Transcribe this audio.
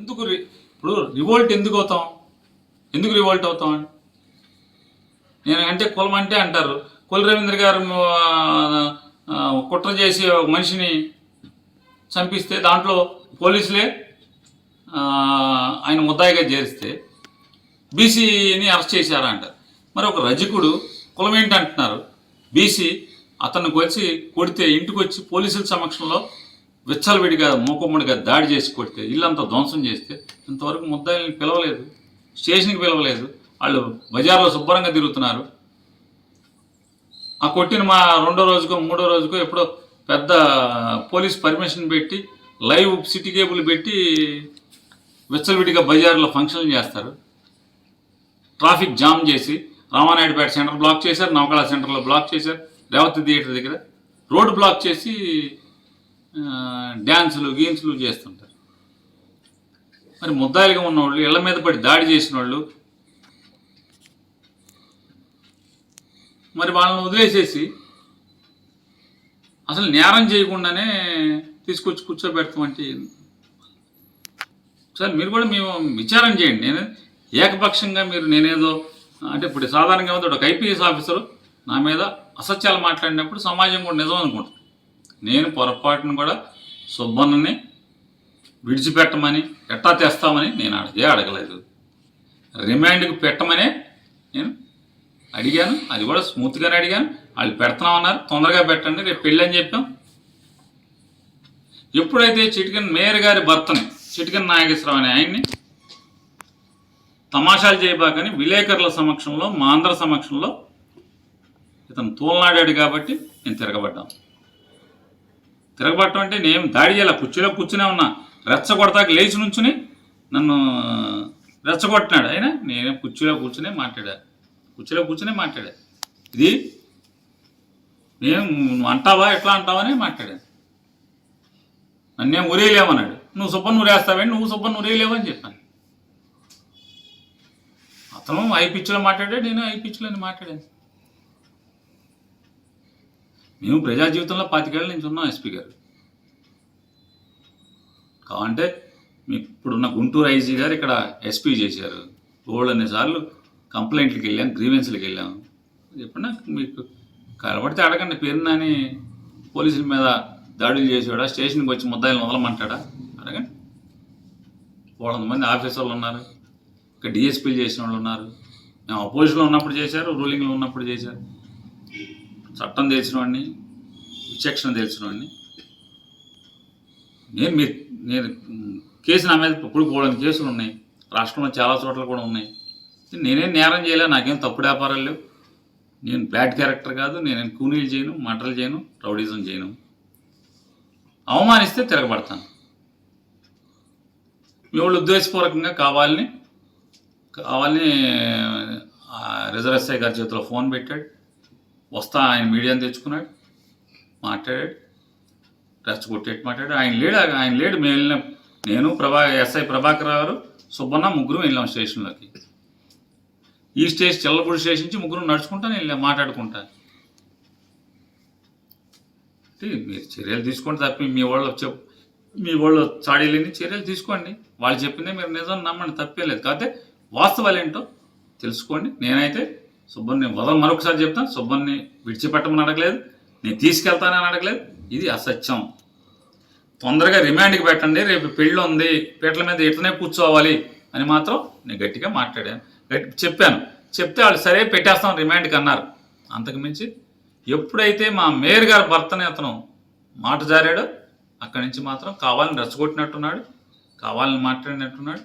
ఎందుకు ఇప్పుడు రివోల్ట్ ఎందుకు అవుతాం? ఎందుకు రివోల్ట్ అవుతాం అని నేను అంటే కులం అంటే అంటారు. కొల్లు రవీంద్ర గారు కుట్ర చేసి ఒక మనిషిని చంపిస్తే దాంట్లో పోలీసులే ఆయన ముద్దాయిగా చేరిస్తే బీసీని అరెస్ట్ చేశారా అంటారు. మరి ఒక రజకుడు కులం ఏంటి అంటున్నారు, బీసీ అతన్ని వచ్చి కొడితే ఇంటికి వచ్చి పోలీసుల సమక్షంలో విచ్చలవిడిగా మూకుమ్మడిగా దాడి చేసి కొడితే ఇల్లంతా ధ్వంసం చేస్తే ఇంతవరకు ముద్దాయిల్ని పిలవలేదు, స్టేషన్కి పిలవలేదు. వాళ్ళు బజార్లో శుభ్రంగా తిరుగుతున్నారు. ఆ కొట్టిన మా రెండో రోజుకో మూడో రోజుకో ఎప్పుడో పెద్ద పోలీస్ పర్మిషన్ పెట్టి లైవ్ సిటీ కేబుల్ పెట్టి విచ్చలవిడిగా బజార్లో ఫంక్షన్లు చేస్తారు. ట్రాఫిక్ జామ్ చేసి రామానాయుడుపేట సెంటర్ బ్లాక్ చేశారు, నవకళ సెంటర్లో బ్లాక్ చేశారు, రేవతి థియేటర్ దగ్గర రోడ్డు బ్లాక్ చేసి డ్యాన్సులు గేమ్స్లు చేస్తుంటారు. మరి ముద్దాయిలుగా ఉన్నవాళ్ళు, ఇళ్ల మీద పడి దాడి చేసిన వాళ్ళు, మరి వాళ్ళని వదిలేసేసి అసలు నేరం చేయకుండానే తీసుకొచ్చి కూర్చోబెడతామంటే సార్ మీరు కూడా మేము విచారం చేయండి. నేను ఏకపక్షంగా మీరు నేనేదో అంటే ఇప్పుడు సాధారణంగా ఒక ఐపీఎస్ ఆఫీసరు నా మీద అసత్యాలు మాట్లాడినప్పుడు సమాజం కూడా నిజం అనుకుంటుంది. నేను పొరపాటును కూడా సుబ్బన్నని విడిచిపెట్టమని ఎట్టా తెస్తామని నేను అడగలేదు. రిమాండ్కి పెట్టమనే నేను అడిగాను. అది కూడా స్మూత్గానే అడిగాను. వాళ్ళు పెడుతున్నామన్నారు, తొందరగా పెట్టండి, రేపు పెళ్ళి అని చెప్పాం. ఎప్పుడైతే చిటికెన్ మేయర్ గారి భర్తని చిటికెన్ నాగేశ్వరరావు అనే ఆయన్ని తమాషాలు చేయబాకని విలేకరుల సమక్షంలో మా అందరి సమక్షంలో ఇతను తోలనాడాడు కాబట్టి నేను తిరగబట్టం అంటే నేను దాడి చేయాల, కుర్చీలో కూర్చునే ఉన్నా, రెచ్చగొడతాకి లేచి నుంచుని నన్ను రెచ్చగొట్టినాడు. అయినా నేను కుర్చీలో కూర్చునే మాట్లాడా. ఇది నేను అంటావా ఎట్లా అంటావని మాట్లాడాను. నన్నేం ఉరేయలేమన్నాడు. నువ్వు సుబ్బన్ ఉరేస్తావేంటి, నువ్వు సుబ్బన్ ఉరేయలేవని చెప్పాను. అతను ఐ పిచ్చిలో మాట్లాడాడు, నేను ఐ పిచ్చిలోని మాట్లాడాను. మేము ప్రజా జీవితంలో 25 ఏళ్ళ నుంచి ఉన్నాం. ఎస్పీ గారు కావంటే మీకు ఇప్పుడున్న గుంటూరు ఐజీ గారు ఇక్కడ ఎస్పీ చేశారు. అన్నిసార్లు కంప్లైంట్లకు వెళ్ళాం, గ్రీవెన్స్లకు వెళ్ళాం. చెప్పండి మీకు కలబడితే అడగండి. పేరునాని పోలీసుల మీద దాడులు చేసేవాడా, స్టేషన్కి వచ్చి ముద్దాయిలను వదలమంటాడా అడగండి. 400 మంది ఆఫీసర్లు ఉన్నారు, ఇక్కడ డిఎస్పీలు చేసిన వాళ్ళు ఉన్నారు. మేము అపోజిషన్లో ఉన్నప్పుడు చేశారు, రూలింగ్లో ఉన్నప్పుడు చేశారు. చట్టం తెలిసిన వాడిని, విచక్షణ తెలిసిన వాడిని. నేను కేసు నా మీద ఇప్పుడు పోవడానికి కేసులు ఉన్నాయి. రాష్ట్రంలో చాలా చోట్ల కూడా ఉన్నాయి. నేనేం నేరం చేయలే, నాకేం తప్పుడు వ్యాపారాలు లేవు. నేను బ్యాడ్ క్యారెక్టర్ కాదు, నేనేం కూనీలు చేయను, మటలు చేయను, రౌడీజం చేయను. అవమానిస్తే తిరగబడతాను. మీ వాళ్ళు ఉద్దేశపూర్వకంగా కావాలని రిజర్వ్ ఎస్ఐ గారి చేతిలో ఫోన్ పెట్టాడు. వస్తా ఆయన మీడియాని తెచ్చుకున్నాడు, మాట్లాడాడు, రెచ్చగొట్టేట్టు మాట్లాడాడు. ఆయన లేడు. మేము వెళ్ళిన నేను ఎస్ఐ ప్రభాకర్ గారు, సుబ్బన్న ముగ్గురు వెళ్ళాం స్టేషన్లోకి. ఈ చిల్లపూడి స్టేషన్ నుంచి ముగ్గురు నడుచుకుంటాను వెళ్ళాం, మాట్లాడుకుంటా. మీరు చర్యలు తీసుకోండి తప్పి మీ వాళ్ళు చాడీలేని చర్యలు తీసుకోండి. వాళ్ళు చెప్పిందే మీరు నిజం నమ్మండి, తప్పే లేదు. కాకపోతే వాస్తవాలు ఏంటో తెలుసుకోండి. నేనైతే సుబ్బన్ని మరొకసారి చెప్తాను, సుబ్బన్ని విడిచిపెట్టమని అడగలేదు, నేను తీసుకెళ్తానని అడగలేదు. ఇది అసత్యం. తొందరగా రిమాండ్కి పెట్టండి, రేపు పెళ్ళి ఉంది, పీటల మీద ఇట్లనే కూర్చోవాలి అని మాత్రం నేను గట్టిగా మాట్లాడాను, చెప్పాను. చెప్తే వాళ్ళు సరే పెట్టేస్తాం రిమాండ్కి అన్నారు. అంతకుమించి ఎప్పుడైతే మా మేయర్ గారి భర్తని అతను మాట జారాడో అక్కడి నుంచి మాత్రం కావాలని రెచ్చగొట్టినట్టున్నాడు, కావాలని మాట్లాడినట్టున్నాడు.